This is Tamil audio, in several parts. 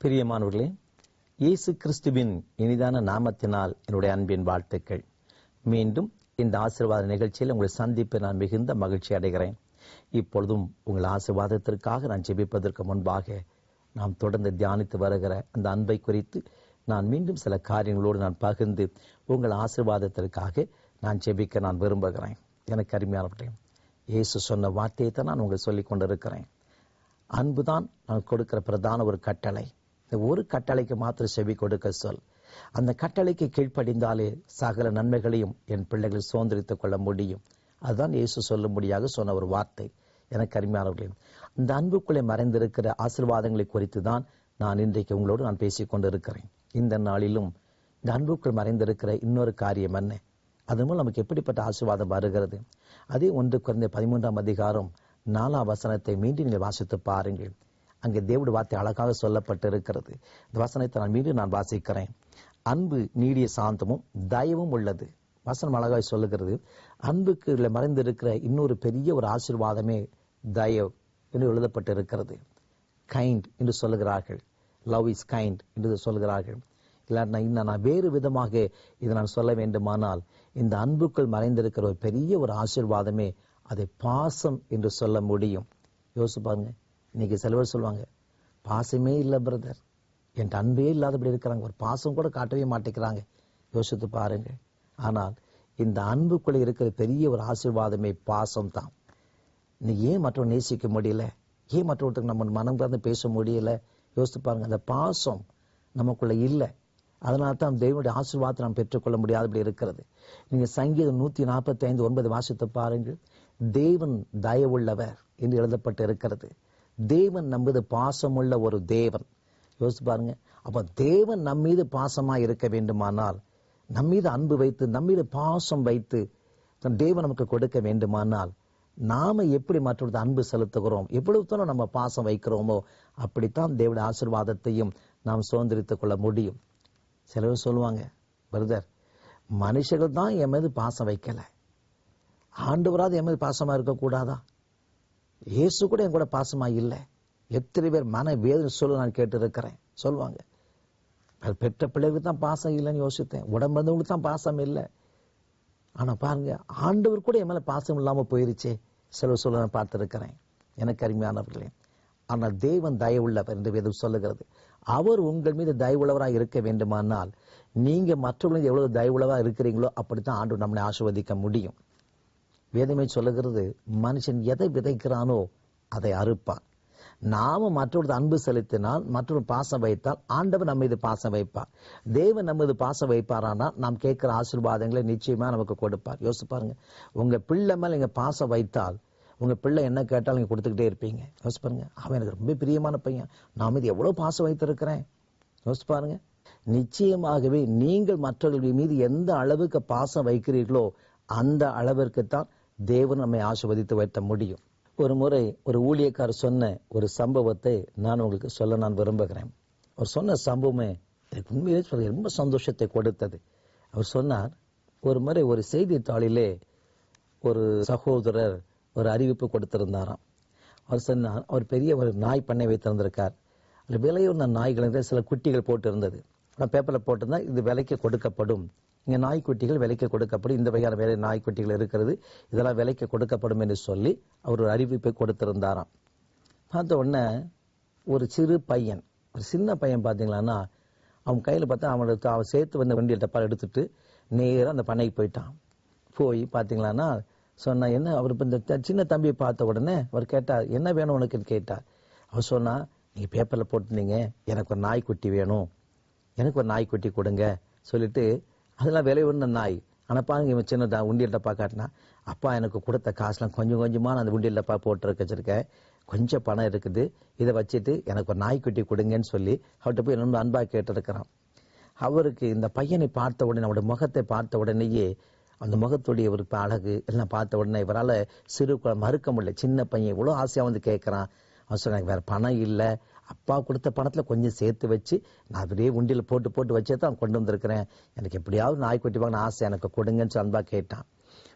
பிரியமானவர்களே, இயேசு கிறிஸ்துவின் இனிதான நாமத்தினால் என்னுடைய அன்பின் வாழ்த்துக்கள். மீண்டும் இந்த ஆசீர்வாத நிகழ்ச்சியில் உங்களை சந்திப்பு நான் மிகுந்த மகிழ்ச்சி அடைகிறேன். இப்பொழுதும் உங்கள் ஆசீர்வாதத்திற்காக நான் ஜெபிப்பதற்கு முன்பாக நாம் தொடர்ந்து தியானித்து வருகிற அந்த அன்பை குறித்து நான் மீண்டும் சில காரியங்களோடு நான் பகிர்ந்து உங்கள் ஆசீர்வாதத்திற்காக நான் ஜெபிக்க நான் விரும்புகிறேன். எனக்கு அருமையானவர்களே, இயேசு சொன்ன வார்த்தையை தான் நான் உங்களுக்கு சொல்லிக் கொண்டிருக்கிறேன். அன்புதான் நான் கொடுக்கிற பிரதான ஒரு கட்டளை. இந்த ஒரு கட்டளைக்கு மாத்திரம் செவி கொடுக்க சொல். அந்த கட்டளைக்கு கீழ்ப்படிந்தாலே சகல நன்மைகளையும் என் பிள்ளைகள் சுதந்திரித்துக் கொள்ள முடியும். அதுதான் இயேசு சொல்லும்படியாக சொன்ன ஒரு வார்த்தை. எனக்கு அருமையானவர்களே, இந்த அன்புக்குள்ளே மறைந்திருக்கிற ஆசீர்வாதங்களை குறித்து தான் நான் இன்றைக்கு உங்களோடு நான் பேசிக் கொண்டிருக்கிறேன். இந்த நாளிலும் இந்த அன்புக்குள் மறைந்திருக்கிற இன்னொரு காரியம் என்ன, அதன் மூலம் நமக்கு எப்படிப்பட்ட ஆசீர்வாதம் வருகிறது? அதே 1 கொரிந்தியர் 13ஆம் அதிகாரம் 4ஆம் வசனத்தை மீண்டும் நீங்கள் வாசித்து பாருங்கள். அங்கே தேவனுடைய வார்த்தை அழகாக சொல்லப்பட்டு இருக்கிறது. இந்த வசனத்தை நான் மீண்டும் வாசிக்கிறேன். அன்பு நீடிய சாந்தமும் தயவும் உள்ளது. வசனம் அழகாய் சொல்லுகிறது. அன்புக்கு மறைந்திருக்கிற இன்னொரு பெரிய ஒரு ஆசீர்வாதமே தயவு என்று எழுதப்பட்டு இருக்கிறது. கைண்ட் என்று சொல்லுகிறார்கள். லவ் இஸ் கைண்ட் என்று சொல்லுகிறார்கள். இல்லாட்டினா இன்னும் நான் வேறு விதமாக இதை நான் சொல்ல வேண்டுமானால், இந்த அன்புக்குள் மறைந்திருக்கிற ஒரு பெரிய ஒரு ஆசீர்வாதமே அதை பாசம் என்று சொல்ல முடியும். யோசிச்சு பாருங்க. இன்னைக்கு சில பேர் சொல்லுவாங்க, பாசமே இல்லை பிரதர், என் அன்பே இல்லாதபடி இருக்கிறாங்க, ஒரு பாசம் கூட காட்டவே மாட்டேங்கிறாங்க. யோசித்து பாருங்க. ஆனால் இந்த அன்புக்குள்ள இருக்கிற பெரிய ஒரு ஆசீர்வாதமே பாசம் தான். இன்னைக்கு ஏன் மற்றவங்க நேசிக்க முடியல, ஏன் மற்றவர்களுக்கு நம்ம மனம் கலந்து பேச முடியல? யோசித்து பாருங்க. அந்த பாசம் நமக்குள்ள இல்லை. அதனால தான் தேவனுடைய ஆசீர்வாதத்தை நாம் பெற்றுக்கொள்ள முடியாதபடி இருக்கிறது. நீங்க சங்கீதம் 145:9 வாசித்து பாருங்கள். தேவன் தயவுள்ளவர் என்று எழுதப்பட்டு இருக்கிறது. தேவன் நம்மீது பாசமுள்ள ஒரு தேவன். யோசிச்சு பாருங்க. அப்ப தேவன் நம்மீது பாசமா இருக்க வேண்டுமானால், நம்மீது அன்பு வைத்து நம்மீது பாசம் வைத்து தேவன் நமக்கு கொடுக்க வேண்டுமானால், நாம எப்படி மற்றவர்கள் அன்பு செலுத்துகிறோம், எவ்வளவு தூரம் நம்ம பாசம் வைக்கிறோமோ அப்படித்தான் தேவனுடைய ஆசீர்வாதத்தையும் நாம் சுதந்திரித்துக் கொள்ள முடியும். சிலர் சொல்லுவாங்க, பிரதர், மனுஷர்கள் தான் என் மீது பாசம் வைக்கல, ஆண்டவராது என் மீது பாசமா இருக்கக்கூடாதா? இயேசு கூட என் கூட பாசமா இல்லை. எத்தனை பேர் மன வேதனை சொல்ல நான் கேட்டு இருக்கிறேன். சொல்லுவாங்க, பெற்ற பிள்ளைகளுக்கு தான் பாசம் இல்லைன்னு யோசித்தேன், உடம்பு வந்தவங்களுக்கு தான் பாசம் இல்லை. ஆனா பாருங்க, ஆண்டவர் கூட என் மேல பாசம் இல்லாம போயிருச்சே சிலர் சொல்ல நான் பார்த்திருக்கிறேன். எனக்கு அருமையானவர்களே, ஆனால் தேவன் தயவுள்ளவர் என்று வேதம் சொல்லுகிறது. அவர் உங்கள் மீது தயவுள்ளவராக இருக்க வேண்டுமானால், நீங்க மற்றவர்களுக்கு எவ்வளவு தயவுள்ளவராக இருக்கிறீங்களோ அப்படித்தான் ஆண்டவர் நம்மளை ஆசீர்வதிக்க முடியும். வேதமே சொல்லுகிறது, மனுஷன் எதை விதைக்கிறானோ அதை அறுப்பான். நாம மற்றவர்கள் அன்பு செலுத்தினால், மற்றவர்கள் பாசம் வைத்தால், ஆண்டவர் நம்ம மீது பாசம் வைப்பார். தேவன் நம்ம மீது பாசம் வைப்பாரானால் நாம் கேட்கிற ஆசீர்வாதங்களை நிச்சயமா நமக்கு கொடுப்பார். யோசிச்சு பாருங்க. உங்க பிள்ளை மேல நீங்க பாசம் வைத்தால், உங்க பிள்ளை என்ன கேட்டாலும் நீங்க கொடுத்துக்கிட்டே இருப்பீங்க. யோசிச்சு பாருங்க. அவன் எனக்கு ரொம்ப பிரியமான பையன், நான் மீது எவ்வளவு பாசம் வைத்திருக்கிறேன். யோசிச்சு பாருங்க. நிச்சயமாகவே நீங்கள் மற்றவர்கள் மீது எந்த அளவுக்கு பாசம் வைக்கிறீர்களோ அந்த அளவிற்கு தான் தேவன் நம்மை ஆசீர்வதித்து வைத்த முடியும். ஒரு முறை ஒரு ஊழியக்காரர் சொன்ன ஒரு சம்பவத்தை நான் உங்களுக்கு சொல்ல நான் விரும்புகிறேன். அவர் சொன்ன சம்பவமே எனக்கு உண்மையிலே ரொம்ப சந்தோஷத்தை கொடுத்தது. அவர் சொன்னார், ஒரு முறை ஒரு செய்தித்தாளிலே ஒரு சகோதரர் ஒரு அறிவிப்பு கொடுத்திருந்தாராம். அவர் சொன்னார், அவர் பெரிய ஒரு நாய் பண்ணை வைத்திருந்திருக்கார். அதில் விலையுள்ள நாய்கள் சில குட்டிகள் போட்டு இருந்தது. ஆனால் பேப்பரில் போட்டிருந்தா இது விலைக்கு கொடுக்கப்படும், இங்கே நாய்க்குட்டிகள் விலைக்கு கொடுக்கப்படும், இந்த வகையான வேலை நாய்க்குட்டிகள் இருக்கிறது, இதெல்லாம் விலைக்கு கொடுக்கப்படும் என்று சொல்லி அவர் ஒரு அறிவிப்பை கொடுத்திருந்தாராம். பார்த்த உடனே ஒரு சிறு பையன், ஒரு சின்ன பையன் பார்த்தீங்களான்னா, அவன் கையில் பார்த்தா அவனுக்கு அவன் சேர்த்து வந்த வண்டியில் டப்பால் எடுத்துட்டு நேராக அந்த பண்ணைக்கு போயிட்டான். போய் பார்த்தீங்களான்னா சொன்னா, என்ன அவர் இந்த சின்ன தம்பியை பார்த்த உடனே அவர் கேட்டார், என்ன வேணும் உனக்குன்னு கேட்டார். அவர் சொன்னா, நீங்கள் பேப்பரில் போட்டுருந்தீங்க, எனக்கு ஒரு நாய்க்குட்டி வேணும், எனக்கு ஒரு நாய்க்குட்டி கொடுங்க சொல்லிட்டு, அதெல்லாம் விலை உள்ள நாய். ஆனால் பாருங்க, இவன் சின்ன உண்டியல் டப்பா காட்டினா, அப்பா எனக்கு கொடுத்த காசுலாம் கொஞ்சம் கொஞ்சமாக நான் அந்த உண்டியல் டப்பா போட்டு வச்சிருக்கேன், கொஞ்சம் பணம் இருக்குது, இதை வச்சுட்டு எனக்கு ஒரு நாய்க்குட்டி கொடுங்கன்னு சொல்லி அவர்கிட்ட போய் ரொம்ப அன்பாக கேட்டிருக்கிறான். அவருக்கு இந்த பையனை பார்த்த உடனே, அவருடைய முகத்தை பார்த்த உடனேயே, அந்த முகத்துடைய ஒரு அழகு எல்லாம் பார்த்த உடனே இவரால் சிறு மறுக்க முடியல. சின்ன பையன் இவ்வளோ ஆசையாக வந்து கேட்குறான். அவன் சொன்னாங்க, வேறு பணம் இல்லை, அப்பா கொடுத்த பணத்தில் கொஞ்சம் சேர்த்து வச்சு நான் அப்படியே உண்டியில் போட்டு போட்டு வச்சே தான் கொண்டு வந்திருக்கிறேன், எனக்கு எப்படியாவது நாய்க்குட்டி வாங்கின ஆசை எனக்கு கொடுங்கன்னு சொல்லி அன்பாக கேட்டான்.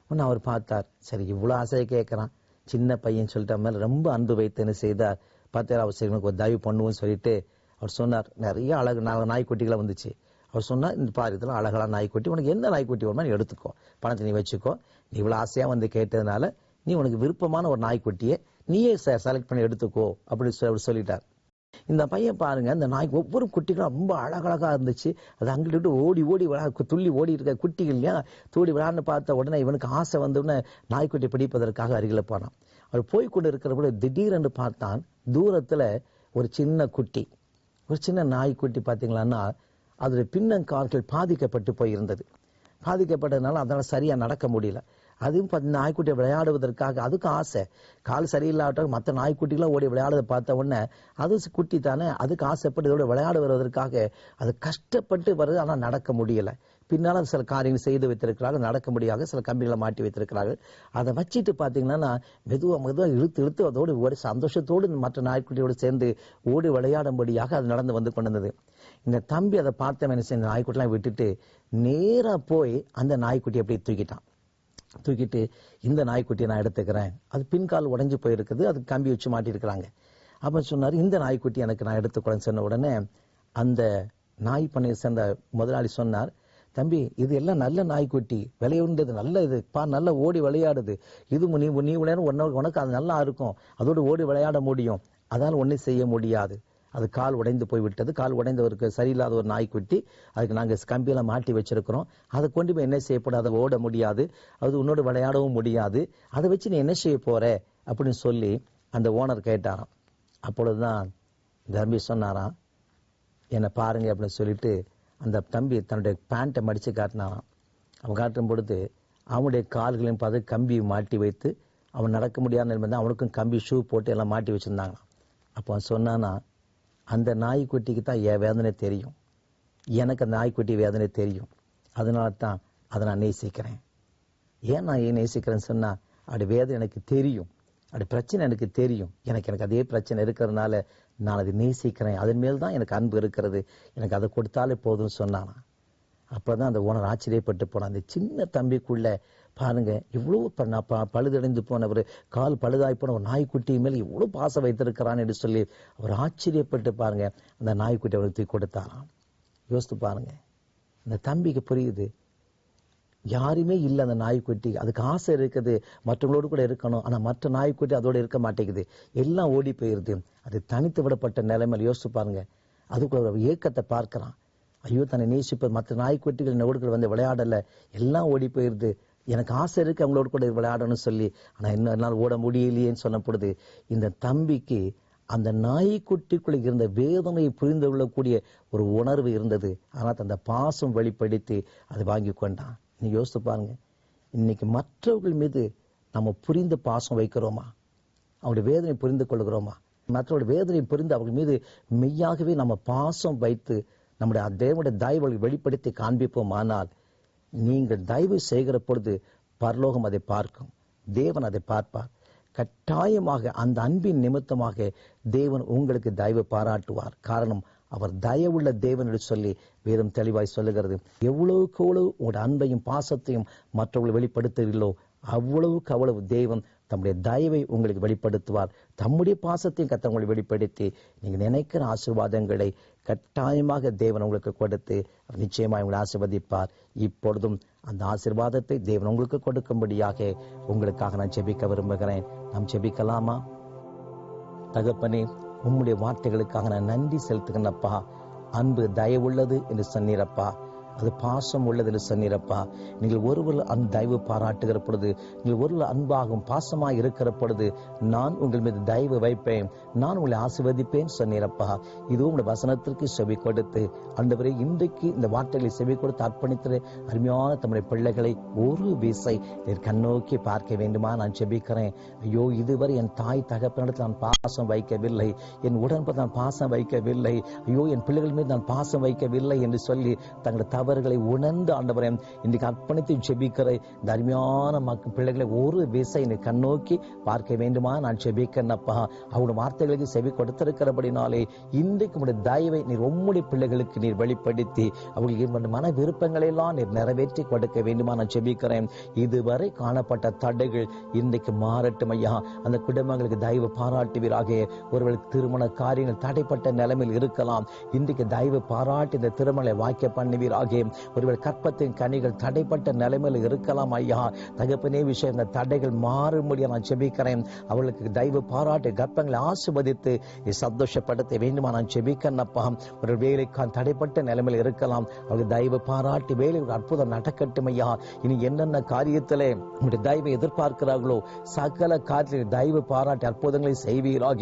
ஒன்று அவர் பார்த்தார், சரி இவ்வளோ ஆசையை கேட்குறான், சின்ன பையன் சொல்லிட்டு மேலே ரொம்ப அன்பு வைத்தேன்னு செய்தார். பார்த்தார், அவர் சரி எனக்கு ஒரு தயவு பண்ணுவோன்னு சொல்லிட்டு அவர் சொன்னார், நிறைய அழகு நாய்க்குட்டிகளை வந்துச்சு. அவர் சொன்னார், இந்த பாரு இதெல்லாம் அழகான நாய்க்குட்டி, உனக்கு எந்த நாய்க்குட்டி வேணுமோ நீ எடுத்துக்கோ, பணத்தை நீ வச்சுக்கோ, நீ இவ்வளோ ஆசையாக வந்து கேட்டதுனால நீ உனக்கு விருப்பமான ஒரு நாய்க்குட்டியை நீயே செலக்ட் பண்ணி எடுத்துக்கோ அப்படி சொல்லிட்டார். இந்த பையன் பாருங்க, இந்த நாய்க்கு ஒவ்வொரு குட்டிகளும் ரொம்ப அழகழகா இருந்துச்சு. அது அங்கிட்டு ஓடி ஓடி துள்ளி ஓடி இருக்க குட்டிகள் இல்லையா, தூடி விளையாடுன்னு பார்த்த உடனே இவனுக்கு ஆசை வந்தவுடனே நாய்க்குட்டி பிடிப்பதற்காக அருகில போனான். அவர் போய்கொண்டு இருக்கிறபோது திடீரென்று பார்த்தான், தூரத்துல ஒரு சின்ன குட்டி, ஒரு சின்ன நாய்க்குட்டி பார்த்தீங்களான்னா அதோட பின்னங்கால்கள் பாதிக்கப்பட்டு போயிருந்தது. பாதிக்கப்பட்டதுனால அதனால சரியா நடக்க முடியல. அதுவும் நாய்க்குட்டியை விளையாடுவதற்காக அதுக்கு ஆசை, கால் சரியில்லாட்ட மற்ற நாய்க்குட்டிகளாம் ஓடி விளையாடுறதை பார்த்த உடனே அது குட்டி தானே, அதுக்கு ஆசைப்பட்டு இதோட விளையாட வருவதற்காக அது கஷ்டப்பட்டு வருது. ஆனால் நடக்க முடியல. பின்னால சில காரியங்கள் செய்து வைத்திருக்கிறார்கள், நடக்க முடியாத சில கம்பிகளை மாட்டி வைத்திருக்கிறார்கள். அதை வச்சுட்டு பார்த்தீங்கன்னா மெதுவாக இழுத்து அதோடு ஒரு சந்தோஷத்தோடு மற்ற நாய்க்குட்டியோடு சேர்ந்து ஓடி விளையாடும்படியாக அது நடந்து வந்து கொண்டிருந்தது. இந்த தம்பி அதை பார்த்தவன் என்ன செய்ய, நாய்க்குட்டிலாம் விட்டுட்டு நேரா போய் அந்த நாய்க்குட்டியை அப்படியே தூக்கிட்டு இந்த நாய்க்குட்டியை நான் எடுத்துக்கிறேன், அது பின்கால் உடைஞ்சு போயிருக்குது, அதுக்கு கம்பி வச்சு மாட்டிருக்கிறாங்க. அப்ப சொன்னார், இந்த நாய்க்குட்டி எனக்கு நான் எடுத்துக்கிறேன்னு சொன்ன உடனே அந்த நாய் பண்ணையை சேர்ந்த முதலாளி சொன்னார், தம்பி இது எல்லாம் நல்ல நாய்க்குட்டி, விளையாடுறது நல்ல இது பா, நல்லா ஓடி விளையாடுது, இது நீ விளையாட உனக்கு அது நல்லா இருக்கும், அதோடு ஓடி விளையாட முடியும், அதால் ஒன்றும் செய்ய முடியாது, அது கால் உடைந்து போய்விட்டது, கால் உடைந்தவருக்கு சரியில்லாத ஒரு நாய்க்குட்டி, அதுக்கு நாங்கள் கம்பியெல்லாம் மாட்டி வச்சிருக்கிறோம், அதை கொண்டு போய் என்ன செய்யப்படாது, அதை ஓட முடியாது, அது உன்னோடு விளையாடவும் முடியாது, அதை வச்சு நீ என்ன செய்ய போற அப்படின்னு சொல்லி அந்த ஓனர் கேட்டாராம். அப்பொழுதுதான் தம்பி சொன்னாராம், என்னை பாருங்க அப்படின்னு சொல்லிட்டு அந்த தம்பி தன்னுடைய பேண்ட்டை மடிச்சு காட்டினாராம். அவன் காட்டும் பொழுது அவனுடைய கால்களையும் பார்த்து கம்பி மாட்டி வைத்து, அவன் நடக்க முடியாத நிலைமை, அவனுக்கும் கம்பி ஷூ போட்டு எல்லாம் மாட்டி வச்சிருந்தாங்க. அப்போ அவன் சொன்னானா, அந்த நாய்க்குட்டிக்கு தான் என் வேதனை தெரியும், எனக்கு அந்த நாய்க்குட்டி வேதனை தெரியும், அதனால தான் அதை நான் நேசிக்கிறேன். ஏன் நான் ஏன் நேசிக்கிறேன்னு சொன்னா, அப்படி வேதனை எனக்கு தெரியும், அப்படி பிரச்சனை எனக்கு தெரியும், எனக்கு அதே பிரச்சனை இருக்கிறதுனால நான் அதை நேசிக்கிறேன், அதன் மேல் தான் எனக்கு அன்பு இருக்கிறது, எனக்கு அதை கொடுத்தாலே போதும்னு சொன்னானா. அப்பதான் அந்த ஓனர் ஆச்சரியப்பட்டு போனான். அந்த சின்ன தம்பிக்குள்ள பாருங்க, இவ்வளவு பழுதடைந்து போனவர், கால் பழுதாய் போன ஒரு நாய்க்குட்டி மேல் இவ்வளவு பாசம் வைத்திருக்கிறான் என்று சொல்லி அவர் ஆச்சரியப்பட்டு பாருங்க அந்த நாய்க்குட்டி அவருக்கு தூக்கி கொடுத்தாராம். யோசித்து பாருங்க, அந்த தம்பிக்கு புரியுது, யாருமே இல்லை அந்த நாய்க்குட்டி, அதுக்கு ஆசை இருக்குது மற்றவங்களோடு கூட இருக்கணும், ஆனா மற்ற நாய்க்குட்டி அதோட இருக்க மாட்டேங்குது, எல்லாம் ஓடி போயிருது, அது தனித்து விடப்பட்ட நிலைமையில். யோசிச்சு பாருங்க, அதுக்குள்ள ஒரு ஏக்கத்தை பார்க்கிறான், ஐயோ தன்னை நேசிப்பது மற்ற நாய்க்குட்டிகள் என்னோடு வந்து விளையாடல, எல்லாம் ஓடி போயிருது, எனக்கு ஆசை இருக்கு அவங்களோட கூட விளையாடணும்னு சொல்லி, ஆனா என்னால் ஓட முடியலையேன்னு சொன்ன பொழுது இந்த தம்பிக்கு அந்த நாய்க்குட்டிக்குள்ள இருந்த வேதனையை புரிந்து கொள்ளக்கூடிய ஒரு உணர்வு இருந்தது. ஆனால் அந்த பாசம் வெளிப்படுத்தி அதை வாங்கி கொண்டான். நீ யோசித்து பாருங்க, இன்னைக்கு மற்றவர்கள் மீது நம்ம புரிந்து பாசம் வைக்கிறோமா, அவருடைய வேதனை புரிந்து கொள்கிறோமா, மற்றவருடைய வேதனை புரிந்து அவர்கள் மீது மெய்யாகவே நம்ம பாசம் வைத்து நம்முடைய தேவனுடைய தயவை வெளிப்படுத்தி காண்பிப்போம். ஆனால் நீங்கள் தயவு செய்கிற பொழுது பரலோகம் அதை பார்க்கும், தேவன் அதை பார்ப்பார். கட்டாயமாக அந்த அன்பின் நிமித்தமாக தேவன் உங்களுக்கு தயவு பாராட்டுவார். காரணம், அவர் தயவுள்ள தேவன் என்று சொல்லி வேதம் தெளிவாய் சொல்லுகிறது. எவ்வளவுக்கு எவ்வளவு உங்களுடைய அன்பையும் பாசத்தையும் மற்றவர்கள் வெளிப்படுத்துகிறீர்களோ அவ்வளவுக்கு அவ்வளவு தேவன் தம்முடைய தயவை உங்களுக்கு வெளிப்படுத்துவார். தம்முடைய பாசத்தையும் கர்த்தர் வெளிப்படுத்தி நீங்க நினைக்கிற ஆசீர்வாதங்களை கட்டாயமாக தேவன் உங்களுக்கு கொடுத்து நிச்சயமாக உங்களை ஆசீர்வதிப்பார். இப்பொழுதும் அந்த ஆசீர்வாதத்தை தேவன் உங்களுக்கு கொடுக்கும்படியாக உங்களுக்காக நான் ஜெபிக்க விரும்புகிறேன். நாம் ஜெபிக்கலாமா? தகப்பனே, உம்முடைய வார்த்தைகளுக்காக நான் நன்றி செலுத்துகிறேன்ப்பா. அன்பு தயவுள்ளது என்று சொன்னீரப்பா, அது பாசம் உள்ளது என்று சொன்னீரப்பா. நீங்கள் ஒருவர் தயவு பாராட்டுகிற பொழுது, நீங்கள் ஒரு அன்பாகவும் பாசமாக இருக்கிற பொழுது நான் உங்கள் மீது தயவு வைப்பேன், நான் உங்களை ஆசீர்வதிப்பேன் சொன்னீரப்பா. இது உங்களுடைய வசனத்திற்கு செவி கொடுத்து ஆண்டவரே, இன்றைக்கு இந்த வார்த்தைகளை செவி கொடுத்து அர்ப்பணித்து அருமையான தம்முடைய பிள்ளைகளை ஒரு வீசை கண்ணோக்கி பார்க்க வேண்டுமா நான் ஜெபிக்கிறேன். ஐயோ, இதுவரை என் தாய் தகப்பனிடத்தில் நான் பாசம் வைக்கவில்லை, என் உடன்பை நான் பாசம் வைக்கவில்லை, ஐயோ என் பிள்ளைகள் மீது நான் பாசம் வைக்கவில்லை என்று சொல்லி தங்களை தவறு தவறுகளை உணர்ந்து ஆண்டவரே இன்றைக்கு அர்ப்பணித்து ஜெபிக்கிற இந்த அருமையான பிள்ளைகளை ஒரு விசை நீ கண்ணோக்கி பார்க்க வேண்டுமா நான் ஜெபிக்கிறேன்ப்பா. அவருடைய வார்த்தைகளுக்கு செவி கொடுத்திருக்கிறபடினாலே இன்றைக்கு உடைய தயவை நீர் உம்முடைய பிள்ளைகளுக்கு நீர் வெளிப்படுத்தி அவர்களுக்கு மன விருப்பங்களை எல்லாம் நீர் நிறைவேற்றி கொடுக்க வேண்டுமா நான் ஜெபிக்கிறேன். இதுவரை காணப்பட்ட தடைகள் இன்றைக்கு மாறட்டும் ஐயா. அந்த குடும்பங்களுக்கு தயவு பாராட்டுவீராக. ஒருவேளை திருமண காரியங்கள் தடைப்பட்ட நிலைமையில் இருக்கலாம், இன்றைக்கு தயவு பாராட்டி இந்த திருமணத்தை வாய்க்க பண்ணுவீராக. ஒருவேளை கற்பத்தின் கனிகள் தடைப்பட்ட நிலைமையில் இருக்கலாம் ஐயா. தகப்பனே விஷயங்கள் தடைகள் மாறும்படியா நான் ஜெபிக்கிறேன். அவர்களுக்கு தயவு பாராட்டி கர்ப்பங்களை ஆசீர்வதித்து சந்தோஷப்படுத்த வேண்டுமா நான் ஜெபிக்கிறேன்ப்பா. ஒரு வேலைக்கான தடைப்பட்ட நிலைமையில் இருக்கலாம், அவர்கள் தயவு பாராட்டி வேலை அற்புதம் நடக்கட்டும் ஐயா. இனி என்னென்ன காரியத்திலே உங்களுடைய தயவை எதிர்பார்க்கிறார்களோ சகல காரியத்தில் தயவு பாராட்டி அற்புதங்களை செய்வீராக.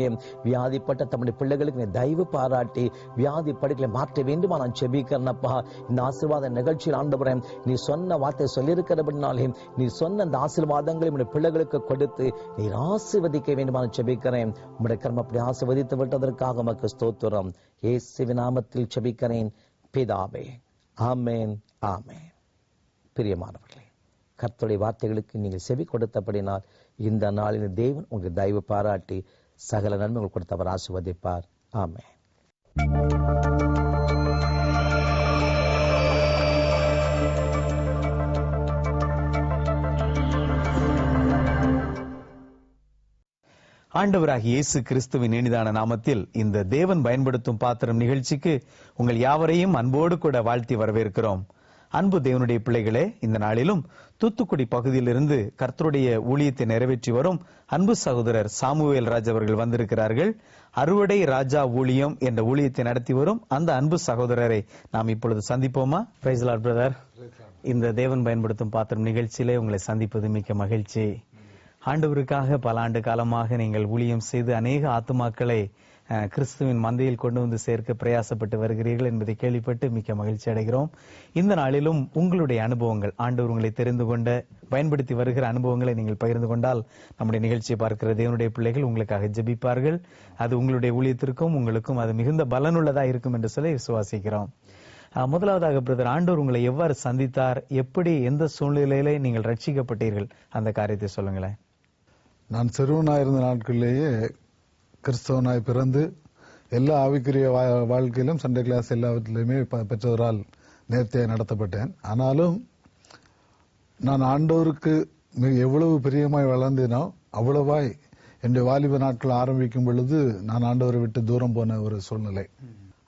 வியாதிப்பட்ட தம்முடைய பிள்ளைகளுக்கு நீ தயவு பாராட்டி வியாதி படுகளை மாற்ற வேண்டுமா நான் ஜெபிக்கிறேன்ப்பா. இந்த ஆசீர்வாத நிகழ்ச்சியில் ஆண்டவரே நீ சொன்ன வார்த்தை சொல்லியிருக்கிறபடினாலே நீ சொன்ன அந்த ஆசீர்வாதங்களை உடைய பிள்ளைகளுக்கு கொடுத்து நீர் ஆசீர்வதிக்க வேண்டுமா நான் ஜெபிக்கிறேன். உங்களுடைய கர்மம் அப்படி ஆசீர்வதித்து விட்டதற்காக உமக்கு ஸ்தோத்திரம். இயேசுவின் நாமத்தில் ஜெபிக்கிறேன் பிதாவே. ஆமென், ஆமென். பிரியமானவர்களே, கர்த்தருடைய வார்த்தைகளுக்கு நீங்கள் செவி கொடுத்தபடினால் இந்த நாளில் தேவன் உங்களுக்கு தயவு பாராட்டி சகல நன்மைகள் கொடுத்தவர் ஆசீர்வதிப்பார். ஆமென். ஆண்டவராகிய இயேசு கிறிஸ்துவின் இனிதான நாமத்தில் இந்த தேவன் பயன்படுத்தும் பாத்திரம் நிகழ்ச்சிக்கு உங்கள் யாவரையும் அன்போடு கூட வாழ்த்தி வரவேற்கிறோம். அன்பு தேவனுடைய பிள்ளைகளே, இந்த நாளிலும் தூத்துக்குடி பகுதியிலிருந்து கர்த்தருடைய ஊழியத்தை நிறைவேற்றி வரும் அன்பு சகோதரர் சாமுவேல் ராஜ் அவர்கள் வந்திருக்கிறார்கள். அறுவடை ராஜா ஊழியம் என்ற ஊழியத்தை நடத்தி வரும் அந்த அன்பு சகோதரரை நாம் இப்பொழுது சந்திப்போமா? Praise the Lord brother. இந்த தேவன் பயன்படுத்தும் பாத்திரம் நிகழ்ச்சியிலே உங்களை சந்திப்பது மிக்க மகிழ்ச்சி. ஆண்டவருக்காக பல ஆண்டு காலமாக நீங்கள் ஊழியம் செய்து அநேக ஆத்துமாக்களை கிறிஸ்துவின் மந்தையில் கொண்டு வந்து சேர்க்க பிரயாசப்பட்டு வருகிறீர்கள் என்பதை கேள்விப்பட்டு மிக்க மகிழ்ச்சி அடைகிறோம். இந்த நாளிலும் உங்களுடைய அனுபவங்கள், ஆண்டவர் உங்களை தெரிந்து கொண்ட பயன்படுத்தி வருகிற அனுபவங்களை நீங்கள் பகிர்ந்து கொண்டால் நம்முடைய நிகழ்ச்சியை பார்க்கிற தேவனுடைய பிள்ளைகள் உங்களுக்காக ஜெபிப்பார்கள். அது உங்களுடைய ஊழியத்திற்கும் உங்களுக்கும் அது மிகுந்த பலனுள்ளதா இருக்கும் என்று சொல்லி விசுவாசிக்கிறோம். முதலாவதாக பிரதர், ஆண்டவர் உங்களை எவ்வாறு சந்தித்தார், எப்படி எந்த சூழ்நிலையிலே நீங்கள் ரட்சிக்கப்பட்டீர்கள், அந்த காரியத்தை சொல்லுங்களேன். நான் சிறுவனாயிருந்த நாட்களிலேயே கிறிஸ்தவனாய் பிறந்து எல்லா ஆவிக்குரிய வாழ்க்கையிலும் சண்டே கிளாஸ் எல்லாவற்றிலுமே பெற்றவரால் நேர்த்தியாய் நடத்தப்பட்டேன். ஆனாலும் நான் ஆண்டவருக்கு எவ்வளவு பிரியமாய் வளர்ந்தேனோ அவ்வளவாய் என்னுடைய வாலிப நாட்கள் ஆரம்பிக்கும் பொழுது நான் ஆண்டவரை விட்டு தூரம் போன ஒரு சூழ்நிலை.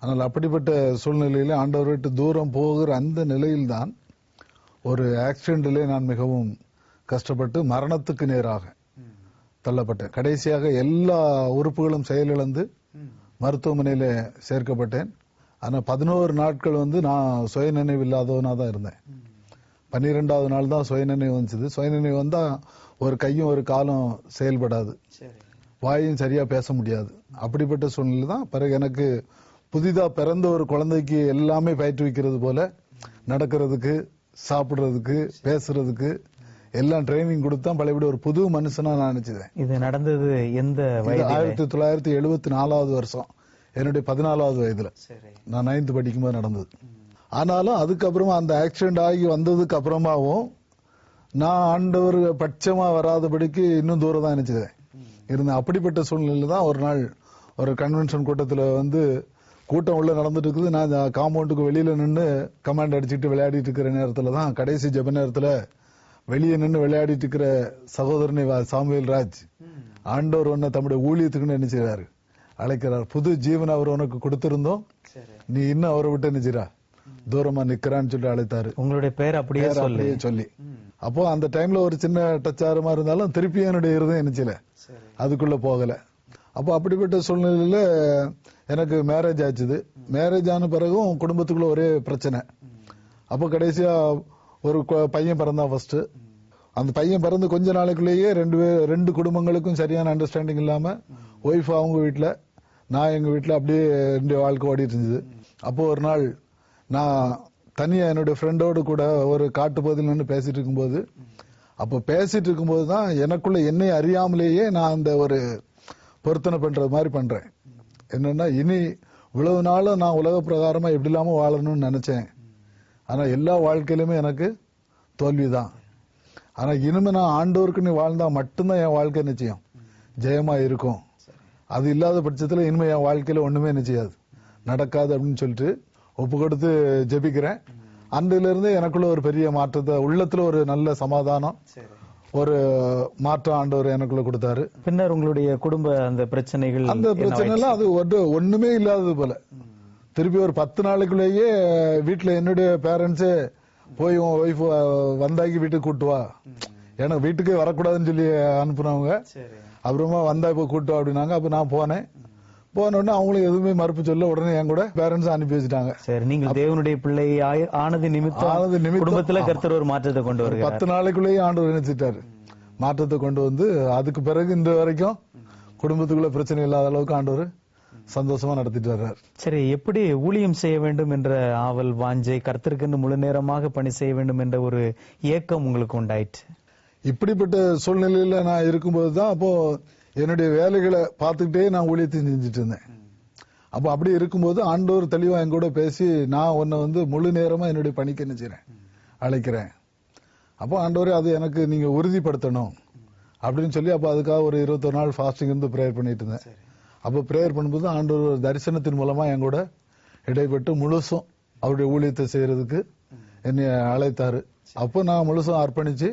ஆனால் அப்படிப்பட்ட சூழ்நிலையில ஆண்டவரை விட்டு தூரம் போகிற அந்த நிலையில்தான் ஒரு ஆக்சிடென்டிலே நான் மிகவும் கஷ்டப்பட்டு மரணத்துக்கு நேராக தள்ளப்பட்டேன். கடைசியாக எல்லா உறுப்புகளும் செயலிழந்து மருத்துவமனையில சேர்க்கப்பட்டேன். ஆனால் 11 நாட்கள் நான் சுயநினைவு இல்லாதவனா தான் இருந்தேன். 12வது நாள் தான் சுயநினைவு வந்துச்சு. சுயநினைவு வந்தா ஒரு கையும் ஒரு காலும் செயல்படாது, வாயும் சரியா பேச முடியாது. அப்படிப்பட்ட சூழ்நிலை தான் பிறகு எனக்கு புதிதா பிறந்த ஒரு குழந்தைக்கு எல்லாமே பயிற்றுவிக்கிறது போல நடக்கிறதுக்கு, சாப்பிடுறதுக்கு, பேசுறதுக்கு எல்லாம் ட்ரைனிங் கொடுத்தா பழையபடி ஒரு புது மனுஷனா நான் நினைச்சேன். இது நடந்தது எந்த வயது? 1974வது வருஷம், என்னுடைய 14வது வயதுல, நான் 9th படிக்கும்போது நடந்தது. ஆனாலும் அதுக்கப்புறமா அந்த ஆக்சிடென்ட் ஆகி வந்ததுக்கு அப்புறமாவும் நான் ஆண்டவர் பட்சமா வராதபடிக்கு இன்னும் தூரம் தான் நினைச்சேன் இருந்தேன். அப்படிப்பட்ட சூழ்நிலையில தான் ஒரு நாள் ஒரு கன்வென்ஷன் கூட்டத்துல கூட்டம் உள்ள நடந்துட்டு இருக்குது. நான் காம்பவுண்டுக்கு வெளியில நின்று கமாண்ட் அடிச்சுட்டு விளையாடிட்டு இருக்கிற நேரத்துல தான், கடைசி ஜெப நேரத்துல வெளியே நின்று விளையாடிட்டு இருக்கிற சகோதரனை சாமுவேல் ராஜ் ஆண்டவர் தம்முடைய ஊழியத்துக்குன்னு நினைச்சாரு, அழைக்கிறார். புது ஜீவன் அவர் உனக்கு கொடுத்திருந்தோம், நீ இன்னும் அவரை விட்டு நினைச்சிரா, தூரமா நிக்கிறான்னு சொல்லி அழைத்தாரு. உங்களுடைய பேர் அப்படியே சொல்லி அப்போ அந்த டைம்ல ஒரு சின்ன டச் ஆரமா இருந்தாலும் திருப்பி என்னுடைய இருதயம் நினைச்சல, அதுக்குள்ள போகல. அப்போ அப்படிப்பட்ட சூழ்நிலையில எனக்கு மேரேஜ் ஆச்சுது. மேரேஜ் ஆன பிறகும் குடும்பத்துக்குள்ள ஒரே பிரச்சனை. அப்போ கடைசியா ஒரு பையன் பிறந்தான் ஃபர்ஸ்ட். அந்த பையன் பிறந்து கொஞ்ச நாளைக்குள்ளேயே ரெண்டு குடும்பங்களுக்கும் சரியான அண்டர்ஸ்டாண்டிங் இல்லாம ஒய்ஃப் அவங்க வீட்டுல, நான் எங்க வீட்டுல, அப்படியே என்னுடைய வாழ்க்கை ஓடிட்டு இருந்தது. அப்போ ஒரு நாள் நான் தனியா என்னுடைய ஃப்ரெண்டோடு கூட ஒரு காட்டு பகுதியில் நின்று பேசிட்டு இருக்கும்போது, அப்போ பேசிட்டு இருக்கும்போது தான் எனக்குள்ள என்னை அறியாமலேயே நான் அந்த ஒரு பொருத்தனை பண்றது மாதிரி பண்றேன். என்னன்னா, இனி இவ்வளவு நாளும் நான் உலக பிரகாரமா எப்படி இல்லாம வாழணும்னு நினைச்சேன். ஆனா எல்லா வாழ்க்கையிலுமே எனக்கு தோல்விதான். ஆனா இனிமே நான் ஆண்டவருக்கு நீ வாழ்ந்தா மட்டும்தான் என் வாழ்க்கை நிச்சயம் ஜெயமா இருக்கும். அது இல்லாத பட்சத்துல இனிமே என் வாழ்க்கையில ஒண்ணுமே நிச்சயாது, நடக்காது அப்படின்னு சொல்லிட்டு ஒப்பு கொடுத்து ஜெபிக்கிறேன். அன்றில இருந்து எனக்குள்ள ஒரு பெரிய மாற்றத்தை, உள்ளத்துல ஒரு நல்ல சமாதானம், ஒரு மாற்றம் ஆண்டவர் எனக்குள்ள கொடுத்தாரு. பின்னர் உங்களுடைய குடும்ப அந்த பிரச்சனைகள், அந்த பிரச்சனை எல்லாம் அது ஒண்ணுமே இல்லாதது போல திருப்பி ஒரு 10 நாளைக்குள்ளேயே வீட்டுல என்னுடைய பேரண்ட்ஸே போய் உன் ஒய்ஃப் வந்தாக்கி வீட்டுக்கு கூட்டு வா, எனக்கு வீட்டுக்கே வரக்கூடாதுன்னு சொல்லி அனுப்புனவங்க. அப்புறமா வந்தா இப்ப கூட்டு வா அப்படின்னாங்க. அப்ப நான் போனேன். போனோடனே அவங்களுக்கு எதுவுமே மறுப்பு சொல்ல, உடனே என் கூட பேரண்ட்ஸ் அனுப்பி வச்சுட்டாங்க. சரி, நீங்கள் தேவனுடைய பிள்ளை ஆனது நிமித்தம் குடும்பத்துல கர்த்தர் ஒரு மாற்றத்தை கொண்டு வருகிறார். 10 நாளைக்குள்ளேயே ஆண்டவர் நினைச்சிட்டாரு, மாற்றத்தை கொண்டு வந்து அதுக்கு பிறகு இந்த வரைக்கும் குடும்பத்துக்குள்ள பிரச்சனை இல்லாத அளவுக்கு ஆண்டவர் சந்தோஷமா நடத்திட்டு வர்றாரு. சரி, எப்படி ஊழியம் செய்ய வேண்டும் என்ற ஆவல், வாஞ்சை, கர்த்தருக்கு முழு நேரமாக பணி செய்ய வேண்டும் என்ற ஒரு ஏக்கம் உங்களுக்கு உண்டாயிற்று? இப்படிப்பட்ட சூழ்நிலையில நான் இருக்கும்போது தான் அப்போ என்னுடைய வேலைகளை பார்த்துக்கிட்டே நான் ஊழியத்தை செஞ்சுட்டு இருந்தேன். அப்போ அப்படி இருக்கும்போது ஆண்டவர் தெளிவா என் கூட பேசி, நான் உன்னை முழு நேரமா என்னுடைய பணிக்கு என்ன செய்றேன், அழைக்கிறேன். அப்போ ஆண்டவரே அது எனக்கு நீங்க உறுதிப்படுத்தணும் அப்படின்னு சொல்லி, அப்போ அதுக்காக ஒரு 21 நாள் ஃபாஸ்டிங் இருந்து ப்ரேயர் பண்ணிட்டு இருந்தேன். அப்போ ப்ரேயர் பண்ணும்போது ஆண்டவர் தரிசனத்தின் மூலமா என் கூட இடைப்பட்டு முழுசும் அவருடைய ஊழியத்தை செய்யறதுக்கு என்னை அழைத்தாரு. அப்போ நான் முழுசும் அர்ப்பணிச்சு,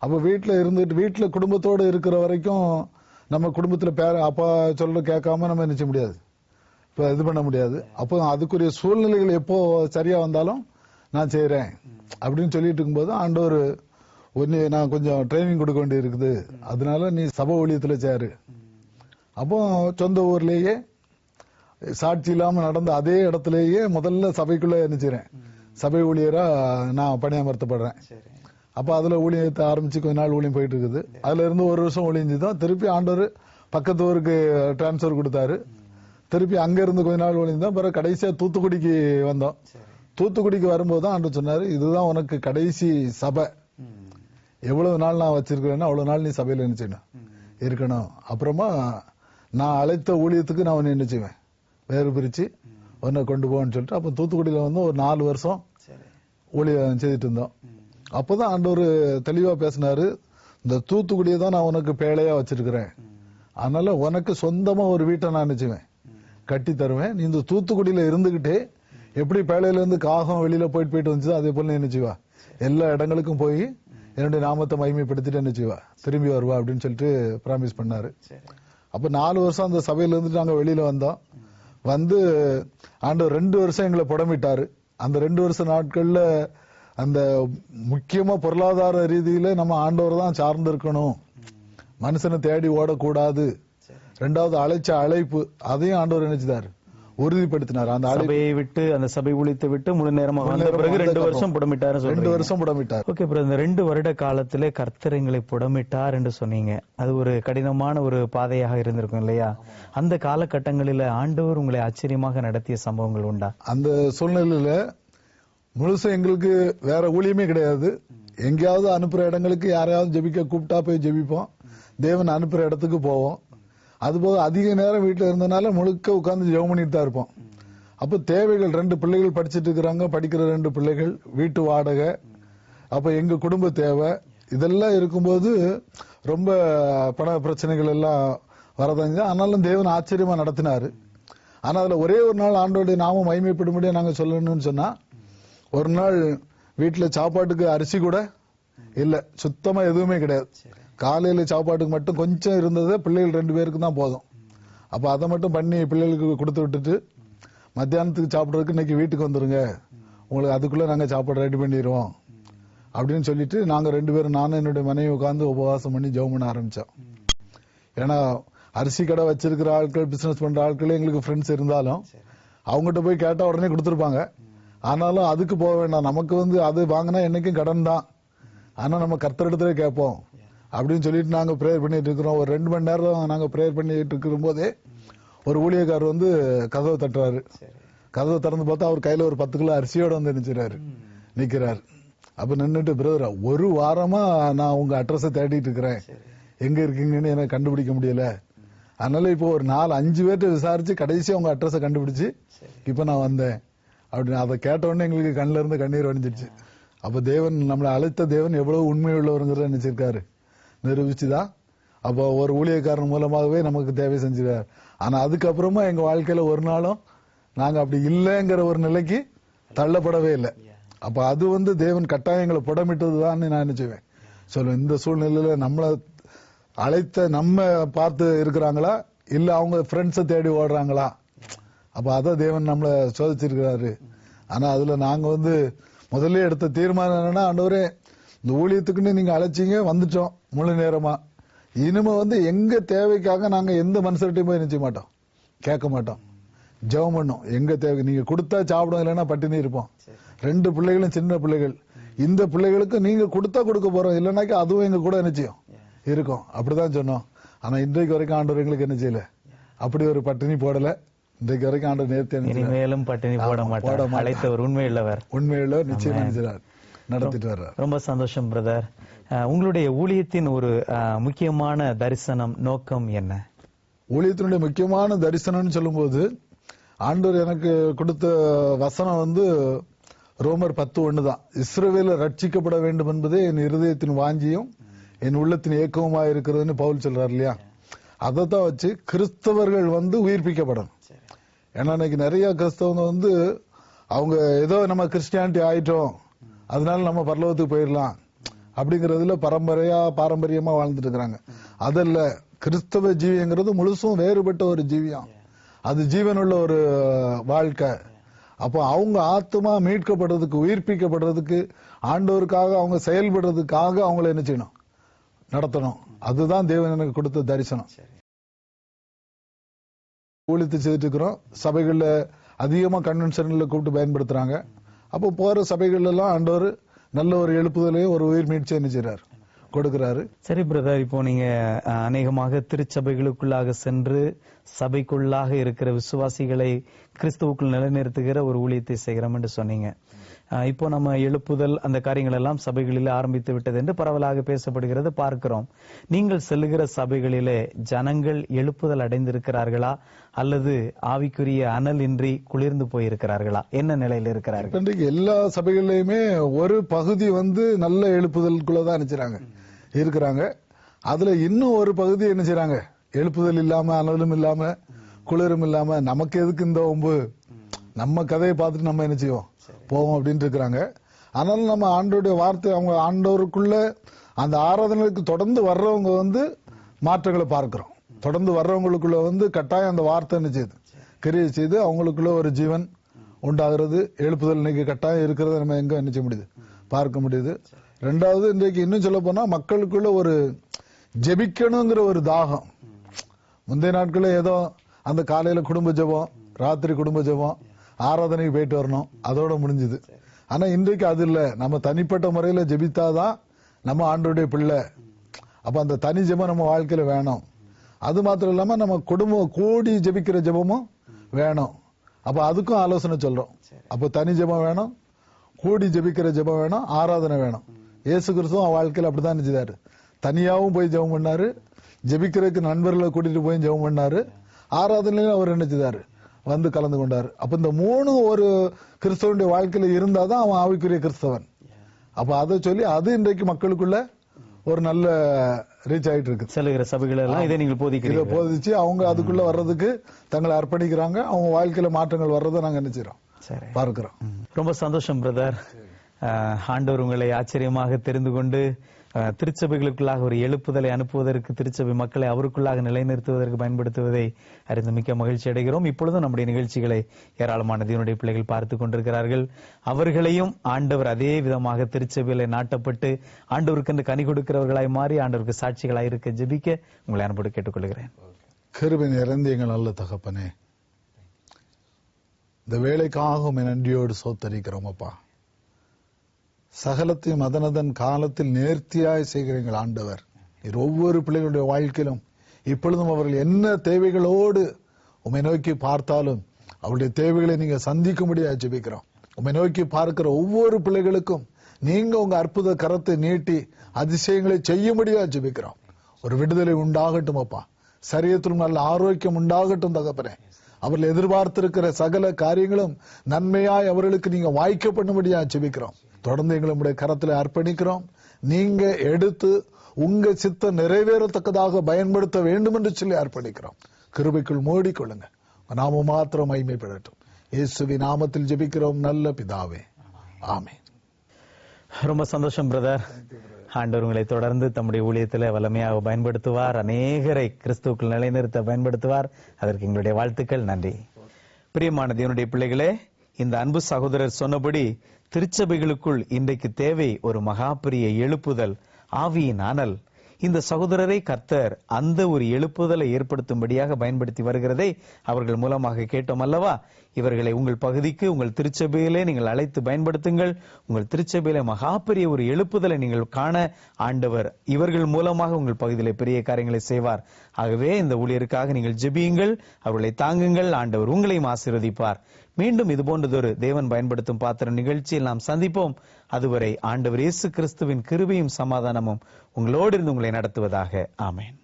அப்போ வீட்டுல இருந்துட்டு, வீட்டுல குடும்பத்தோடு இருக்கிற வரைக்கும் நம்ம குடும்பத்துல அப்பா சொல்ல கேட்காம நம்ம நினைச்ச முடியாது, இப்ப இது பண்ண முடியாது. அப்போ அதுக்குரிய சூழ்நிலைகள் எப்போ சரியா வந்தாலும் நான் செய்யறேன் அப்படின்னு சொல்லிட்டு இருக்கும்போது ஆண்டவர் ஒன்னு, நான் கொஞ்சம் ட்ரைனிங் கொடுக்க வேண்டி இருக்குது, அதனால நீ சபை ஊழியத்துல சேரு. அப்போ சொந்த ஊர்லயே சாட்சி இல்லாம நடந்த அதே இடத்துலயே முதல்ல சபைக்குள்ள நினைச்சிறேன், சபை ஊழியரா நான் பணியமர்த்தப்படுறேன். அப்ப அதுல ஊழியத்தை ஆரம்பிச்சு கொஞ்ச நாள் ஊழியம் போயிட்டு இருக்குது. அதுல இருந்து 1 வருஷம் ஊழியஞ்சுதான் திருப்பி ஆண்டவர் பக்கத்து ஊருக்கு டிரான்ஸ்பர் கொடுத்தாரு. திருப்பி அங்க இருந்து கொஞ்ச நாள் ஊழியந்தான். பிறகு கடைசியா தூத்துக்குடிக்கு வந்தோம். தூத்துக்குடிக்கு வரும்போது ஆண்டவர் சொன்னாரு, இதுதான் உனக்கு கடைசி சபை, எவ்வளவு நாள் நான் வச்சிருக்கிறேன்னா அவ்வளவு நாள் நீ சபையில நினைச்சேன் இருக்கணும். அப்புறமா நான் அழைத்த ஊழியத்துக்கு நான் உன்னை என்ன செய்வேன், வேறு பிரிச்சு உன்னை கொண்டு போன்னு சொல்லிட்டு, அப்ப தூத்துக்குடியில ஒரு 4 வருஷம் ஊழியம் செய்துட்டு இருந்தோம். அப்பதான் ஆண்டவர் தெளிவா பேசினாரு, இந்த தூத்துக்குடியை தான் நான் உனக்கு பேழையா வச்சிருக்கிறேன், அதனால உனக்கு சொந்தமா ஒரு வீட்டை நான் நினைச்சுவேன் கட்டி தருவேன். நீ இந்த தூத்துக்குடியில இருந்துகிட்டே எப்படி பேழையில இருந்து காகம் வெளியில போயிட்டு வந்துச்சு, அதே போல நீ நினைச்சுவா, எல்லா இடங்களுக்கும் போய் என்னுடைய நாமத்தை மகிமைப்படுத்திட்டு நினைச்சுவா, திரும்பி வருவா அப்படின்னு சொல்லிட்டு ப்ராமிஸ் பண்ணாரு. அப்ப 4 வருஷம் அந்த சபையில இருந்துட்டு நாங்க வெளியில வந்தோம். வந்து ஆண்டவர் 2 வருஷம் எங்களை புடமிட்டாரு. அந்த 2 வருஷ நாட்கள்ல அந்த முக்கியமா பொருளாதார ரீதியில நம்ம ஆண்டவர் தான் சார்ந்து இருக்கணும், மனுஷனை தேடி ஓடக்கூடாது. 2வது அழைச்ச அழைப்பு, அதையும் ஆண்டவர் நினைச்சுதாரு, உறுதிப்படுத்தினார். அந்த சபையை விட்டு, அந்த சபை ஊழியத்தை விட்டு முழு நேரமாக வந்த பிறகு 2 வருஷம் புடமிட்டார். 2 வருஷம் புடமிட்டார். ஓகே, இந்த 2 வருட காலத்திலே கர்த்தர் எங்களை புடமிட்டார் என்று சொன்னீங்க. அது ஒரு கடினமான ஒரு பாதையாக இருந்திருக்கும் இல்லையா? அந்த காலகட்டங்களில ஆண்டவர் உங்களை ஆச்சரியமாக நடத்திய சம்பவங்கள் உண்டா? அந்த சூழ்நிலையில முழுசும் எங்களுக்கு வேற ஊழியமே கிடையாது. எங்கேயாவது அனுப்புற இடங்களுக்கு யாரையாவது ஜெபிக்க கூப்பிட்டா போய் ஜெபிப்போம், தேவன் அனுப்புற இடத்துக்கு போவோம். அதுபோக அதிக நேரம் வீட்டுல இருந்தனால முழுக்க உட்கார்ந்து ஜெபம் பண்ணிட்டு தான் இருப்போம். அப்ப தேவைகள், 2 பிள்ளைகள் படிச்சுட்டு இருக்கிறாங்க, படிக்கிற 2 பிள்ளைகள், வீட்டு வாடகை, அப்ப எங்க குடும்ப தேவை, இதெல்லாம் இருக்கும்போது ரொம்ப பண பிரச்சனைகள் எல்லாம் வரதாங்க. ஆனாலும் தேவன் ஆச்சரியமா நடத்தினாரு. ஆனா அதுல ஒரே ஒரு நாள் ஆண்டோடைய நாமம் மகிமைப்படும்படியா நாங்க சொல்லணும்னு சொன்னா, ஒரு நாள் வீட்டுல சாப்பாட்டுக்கு அரிசி கூட இல்ல, சுத்தமா எதுவுமே கிடையாது. காலையில சாப்பாட்டுக்கு மட்டும் கொஞ்சம் இருந்தது, பிள்ளைகள் 2 பேருக்கு தான் போதும். அப்ப அதை மட்டும் பண்ணி பிள்ளைகளுக்கு கொடுத்து விட்டுட்டு, மத்தியானத்துக்கு சாப்பிட்றதுக்கு இன்னைக்கு வீட்டுக்கு வந்துருங்க, உங்களுக்கு அதுக்குள்ள நாங்க சாப்பாடு ரெடி பண்ணிடுவோம் அப்படின்னு சொல்லிட்டு நாங்க 2 பேரும், நானும் என்னுடைய மனைவி உட்கார்ந்து உபவாசம் பண்ணி ஜெபம் பண்ண ஆரம்பிச்சோம். ஏன்னா அரிசி கடை வச்சிருக்கிற ஆட்கள், பிசினஸ் பண்ற ஆட்கள் எங்களுக்கு ஃப்ரெண்ட்ஸ் இருந்தாலும் அவங்ககிட்ட போய் கேட்டா உடனே கொடுத்துருப்பாங்க. ஆனாலும் அதுக்கு போக வேண்டாம், நமக்கு அது வாங்கினா என்னைக்கும் கடன் தான், ஆனா நம்ம கர்த்தரிடத்துல கேட்போம் அப்படின்னு சொல்லிட்டு நாங்க பிரேயர் பண்ணிட்டு இருக்கிறோம். ஒரு 2 மணி நேரம் நாங்க பிரேயர் பண்ணிட்டு இருக்கும் போதே ஒரு ஊழியக்காரர் கதவை தட்டுறாரு. கதவை திறந்து பார்த்தா அவர் கையில ஒரு 10 கிலோ அரிசியோட நிக்கிறாரு. அப்ப நின்னுட்டு, பிரதர் 1 வாரமா நான் உங்க அட்ரஸை தேடிட்டு இருக்கிறேன், எங்க இருக்கீங்கன்னு எனக்கு கண்டுபிடிக்க முடியல, அதனால இப்போ ஒரு 4-5 பேர்ட்ட விசாரிச்சு கடைசியா உங்க அட்ரஸை கண்டுபிடிச்சு இப்ப நான் வந்தேன் அப்படின்னு அதை கேட்ட உடனே எங்களுக்கு கண்ணில இருந்து கண்ணீர் வடிஞ்சிருச்சு. அப்ப தேவன் நம்மளை அழைத்த தேவன் எவ்வளவு உண்மை உள்ளவருங்கிறத நினைச்சிருக்காரு, நிரூபிச்சுதான் அப்போ ஒரு ஊழியக்காரன் மூலமாகவே நமக்கு தேவை செஞ்சிருக்காரு. ஆனா அதுக்கப்புறமா எங்க வாழ்க்கையில ஒரு நாளும் நாங்க அப்படி இல்லைங்கிற ஒரு நிலைக்கு தள்ளப்படவே இல்லை. அப்ப அது தேவன் கட்டாயங்களை புடமிட்டதுதான் நான் நினைச்சுவேன். சொல்லுவேன், இந்த சூழ்நிலையில நம்மளை அழைத்த நம்ம பார்த்து இருக்கிறாங்களா இல்ல அவங்க ஃப்ரெண்ட்ஸை தேடி ஓடுறாங்களா? அப்ப அதான் தேவன் நம்மளை சோதிச்சிருக்கிறாரு. ஆனா அதுல நாங்க முதல்ல எடுத்த தீர்மானம் என்னன்னா, ஆண்டவரே இந்த ஊழியத்துக்குன்னு நீங்க அழைச்சிங்க, வந்துட்டோம் முழு நேரமா. இனிமே எங்க தேவைக்காக நாங்க எந்த மனுஷர்கிட்டையும் போய் நிச்சய மாட்டோம், கேட்க மாட்டோம், ஜெபம் பண்ணோம். எங்க தேவை நீங்க கொடுத்தா சாப்பிடும், இல்லைன்னா பட்டினி இருப்போம். 2 பிள்ளைகளும் சின்ன பிள்ளைகள். இந்த பிள்ளைகளுக்கு நீங்க கொடுத்தா கொடுக்க போறோம், இல்லைன்னாக்கா அதுவும் எங்க கூட நிச்சயம் இருக்கும். அப்படிதான் சொன்னோம். ஆனா இன்றைக்கு வரைக்கும் ஆண்டவர் எங்களுக்கு என்ன செய்யல, அப்படி ஒரு பட்டினி போடல. இன்றைக்கு வரைக்கும் ஆண்டவர் நேர்த்தி மேலும் பட்டினி போட மாட்டார். அழைத்தவர் உண்மையுள்ளவர் நிச்சயம் நடத்திட்டு வர்றார். ரொம்ப சந்தோஷம் பிரதர். உங்களுடைய ஊழியத்தின் ஒரு முக்கியமான தரிசனம், நோக்கம் என்ன? ஊழியத்தினுடைய முக்கியமான தரிசனம்னு சொல்லும் போது, ஆண்டவர் எனக்கு கொடுத்த வசனம் ரோமர் 10:1 தான். இஸ்ரவேல ரட்சிக்கப்பட வேண்டும் என்பதே என் இருதயத்தின் வாஞ்சியும் என் உள்ளத்தின் ஏக்கமா இருக்கிறதுன்னு பவுல் சொல்றாரு இல்லையா? அதைத்தான் வச்சு கிறிஸ்தவர்கள் உயிர்ப்பிக்கப்படணும். ஏன்னா இன்னைக்கு நிறைய கிறிஸ்தவங்க அவங்க ஏதோ நம்ம கிறிஸ்டியானிட்டி ஆயிட்டோம், அதனால நம்ம பரலோகத்துக்கு போயிடலாம் அப்படிங்கறதுல பாரம்பரியமா வாழ்ந்துட்டு இருக்கிறாங்க. அதல்ல, கிறிஸ்தவ ஜீவியங்கிறது முழுசும் வேறுபட்ட ஒரு ஜீவியம். அது ஜீவனுள்ள ஒரு வாழ்க்கை. அப்போ அவங்க ஆத்மா மீட்கப்படுறதுக்கு, உயிர்ப்பிக்கப்படுறதுக்கு, ஆண்டவருக்காக அவங்க செயல்படுறதுக்காக அவங்களை என்ன செய்யணும், நடத்தணும். அதுதான் தேவன் எனக்கு கொடுத்த தரிசனம். ஊழியத்தை செய்துட்டு இருக்கிறோம். சபைகள்ல அதிகமா கன்வென்ஷன்ல கூப்பிட்டு பயன்படுத்துறாங்க. அப்போ போற சபைகள் எல்லாம் ஆண்டவர் நல்ல ஒரு எழுப்புதலையும் ஒரு உயிர் மீட்சி என்ன செய்றாரு, கொடுக்கிறாரு. சரி பிரதர், இப்போ நீங்க அநேகமாக திருச்சபைகளுக்குள்ளாக சென்று சபைக்குள்ளாக இருக்கிற விசுவாசிகளை கிறிஸ்துவுக்குள் நிலைநிறுத்துகிற ஒரு ஊழியத்தை செய்கிறோம் என்று சொன்னீங்க. இப்போ நம்ம எழுப்புதல் அந்த காரியங்கள் எல்லாம் சபைகளிலே ஆரம்பித்து விட்டது என்று பரவலாக பேசப்படுகிறது பார்க்கிறோம். நீங்கள் செல்லுகிற சபைகளிலே ஜனங்கள் எழுப்புதல் அடைந்திருக்கிறார்களா அல்லது ஆவிக்குரிய அனல் இன்றி குளிர்ந்து போயிருக்கிறார்களா? என்ன நிலையில் இருக்கிறார்கள்? இன்றைக்கு எல்லா சபைகளிலுமே ஒரு பகுதி நல்ல எழுப்புதலுக்குள்ளதான் நினைச்சாங்க இருக்கிறாங்க. அதுல இன்னும் ஒரு பகுதி என்ன செய்றாங்க, எழுப்புதல் இல்லாம, அனலும் இல்லாம, குளிரும் இல்லாம, நமக்கு எதுக்கு இந்த ஒம்பு, நம்ம கதையை பார்த்துட்டு நம்ம என்ன செய்வோம் போவோம் அப்படின்ட்டு இருக்கிறாங்க. ஆனாலும் நம்ம ஆண்டவருடைய வார்த்தை, அவங்க ஆண்டவருக்குள்ள அந்த ஆராதனைக்கு தொடர்ந்து வர்றவங்க மாற்றங்களை பார்க்கிறோம். தொடர்ந்து வர்றவங்களுக்குள்ள கட்டாயம் அந்த வார்த்தை என்ன செய்யுது, கிரியை செய்து அவங்களுக்குள்ள ஒரு ஜீவன் உண்டாகிறது. எழுப்புதல் இன்னைக்கு கட்டாயம் இருக்கிறத நம்ம எங்க என்ன செய்ய முடியுது, பார்க்க முடியுது. ரெண்டாவது, இன்றைக்கு இன்னும் சொல்ல போனா மக்களுக்குள்ள ஒரு ஜெபிக்கணுங்கிற ஒரு தாகம். முந்தைய நாட்களே ஏதோ அந்த காலையில குடும்ப ஜெபம், ராத்திரி குடும்ப ஜெபம், ஆராதனைக்கு போயிட்டு வரணும், அதோட முடிஞ்சது. ஆனா இன்றைக்கு அது இல்ல. நம்ம தனிப்பட்ட முறையில ஜெபித்தாதான் நம்ம ஆண்டவருடைய பிள்ளை. அப்ப அந்த தனி ஜெபம் நம்ம வாழ்க்கையில வேணும். அது மாத்திரம் இல்லாம நம்ம குடும்பம் கூடி ஜெபிக்கிற ஜெபமும் வேணும். அப்ப அதுக்கும் ஆலோசனை சொல்றோம். அப்ப தனி ஜெபம் வேணும், கூடி ஜெபிக்கிற ஜெபம் வேணும், ஆராதனை வேணும். இயேசு கிறிஸ்துவும் வாழ்க்கையில் அப்படிதான் நினைச்சாரு. தனியாவும் போய் ஜெபம் பண்ணாரு, ஜெபிக்கிறதுக்கு நண்பர்களை கூட்டிட்டு போய் ஜெபம் பண்ணாரு, ஆராதனையிலும் அவர் நினைச்சாரு கலந்து கொண்டாரு. அப்ப இந்த 3 ஒரு கிறிஸ்தவனுடைய வாழ்க்கையில இருந்தாதான் அவன் ஆவிக்குரிய கிறிஸ்தவன். அப்ப அதை சொல்லி அது இன்றைக்கு மக்களுக்குள்ள ஒரு நல்ல ரீச் ஆயிட்டு இருக்கு. செல்லுகிற சபைகள் எல்லாம் இதை நீங்கள் போதிச்சு அவங்க அதுக்குள்ள வர்றதுக்கு தங்களை அர்ப்பணிக்கிறாங்க. அவங்க வாழ்க்கையில மாற்றங்கள் வர்றதை நாங்க நினைச்சிரோம், பார்க்கிறோம். ரொம்ப சந்தோஷம் பிரதர். ஆண்டவர் உங்களை ஆச்சரியமாக தெரிந்து கொண்டு திருச்சபைகளுக்குள்ளாக ஒரு எழுப்புதலை அனுப்புவதற்கு, திருச்சபை மக்களை அவருக்குள்ளாக நிலைநிறுத்துவதற்கு பயன்படுத்துவதை அறிந்து மிக்க மகிழ்ச்சி அடைகிறோம். இப்பொழுதும் நம்முடைய நிகழ்ச்சிகளை ஏராளமான தேவனுடைய பிள்ளைகள் பார்த்து கொண்டிருக்கிறார்கள். அவர்களையும் ஆண்டவர் அதே விதமாக திருச்சபையில நாட்டப்பட்டு ஆண்டவருக்கு கனி கொடுக்கிறவர்களாய் மாறி ஆண்டவருக்கு சாட்சிகளாய் இருக்க ஜெபிக்க உங்களை அன்போடு கேட்டுக்கொள்கிறேன். கிருபை நிறைந்த எங்கள் நல்ல தகப்பனே, இந்த வேலைக்காக நன்றியோடு சோத்தரிக்கிறோம் அப்பா. சகலத்தையும் அதனதன் காலத்தில் நேர்த்தியாய் செய்கிற எங்கள் ஆண்டவர், ஒவ்வொரு பிள்ளைகளுடைய வாழ்க்கையிலும் இப்பொழுதும் அவர்கள் என்ன தேவைகளோடு உம்மை நோக்கி பார்த்தாலும் அவருடைய தேவைகளை நீங்க சந்திக்க முடியாது ஜெபிக்கிறோம். உம்மை நோக்கி பார்க்கிற ஒவ்வொரு பிள்ளைகளுக்கும் நீங்க உங்க அற்புத கரத்தை நீட்டி அதிசயங்களை செய்ய முடியாது ஜெபிக்கிறோம். ஒரு விடுதலை உண்டாகட்டும் அப்பா, சரீரத்திலும் நல்ல ஆரோக்கியம் உண்டாகட்டும் தகப்பனே. அவர்கள் எதிர்பார்த்திருக்கிற சகல காரியங்களும் நன்மையாய் அவர்களுக்கு நீங்க வாய்க்க பண்ணும்படியா ஜெபிக்கிறோம். தொடர்ந்து எங்களை உங்களுடைய கரத்தில் அர்ப்பணிக்கிறோம். நீங்க எடுத்து உங்க சித்தம் நிறைவேறத்தக்கதாக பயன்படுத்த வேண்டும் என்று சொல்லி அர்ப்பணிக்கிறோம். கிருபைக்குள் மூடிக்கொள்ளுங்க. நாம மாத்திரம் மகிமைப்படட்டும். இயேசுவின் நாமத்தில் ஜெபிக்கிறோம் நல்ல பிதாவே, ஆமென். ரொம்ப சந்தோஷம் பிரதர். ஆண்டவர் உங்களை தொடர்ந்து தம்முடைய ஊழியத்தில் வல்லமையாக பயன்படுத்துவார். அநேகரை கிறிஸ்துவுக்குள் நிலைநிறுத்த பயன்படுத்துவார். அதற்கு எங்களுடைய வாழ்த்துக்கள். நன்றி. பிரியமான தேவனுடைய பிள்ளைகளே, இந்த அன்பு சகோதரர் சொன்னபடி திருச்சபைகளுக்குள் இன்றைக்கு தேவை ஒரு மகா பெரிய எழுப்புதல், ஆவியின் அனல். இந்த சகோதரரை கர்த்தர் அந்த ஒரு எழுப்புதலை ஏற்படுத்தும்படியாக பயன்படுத்தி வருகிறதை அவர்கள் மூலமாக கேட்டோம் அல்லவா? இவர்களை உங்கள் பகுதிக்கு, உங்கள் திருச்சபையிலே நீங்கள் அழைத்து பயன்படுத்துங்கள். உங்கள் திருச்சபையில மகா பெரிய ஒரு எழுப்புதலை நீங்கள் காண ஆண்டவர் இவர்கள் மூலமாக உங்கள் பகுதியிலே பெரிய காரியங்களை செய்வார். ஆகவே இந்த ஊழியருக்காக நீங்கள் ஜெபியுங்கள், அவர்களை தாங்குங்கள். ஆண்டவர் உங்களையும் ஆசீர்வதிப்பார். மீண்டும் இது போன்றதொரு தேவன் பயன்படுத்தும் பாத்திரம் நிகழ்ச்சியில் நாம் சந்திப்போம். அதுவரை ஆண்டவர் இயேசு கிறிஸ்துவின் கிருபையும் சமாதானமும் உங்களோடு இருந்து உங்களை நடத்துவதாக. ஆமென்.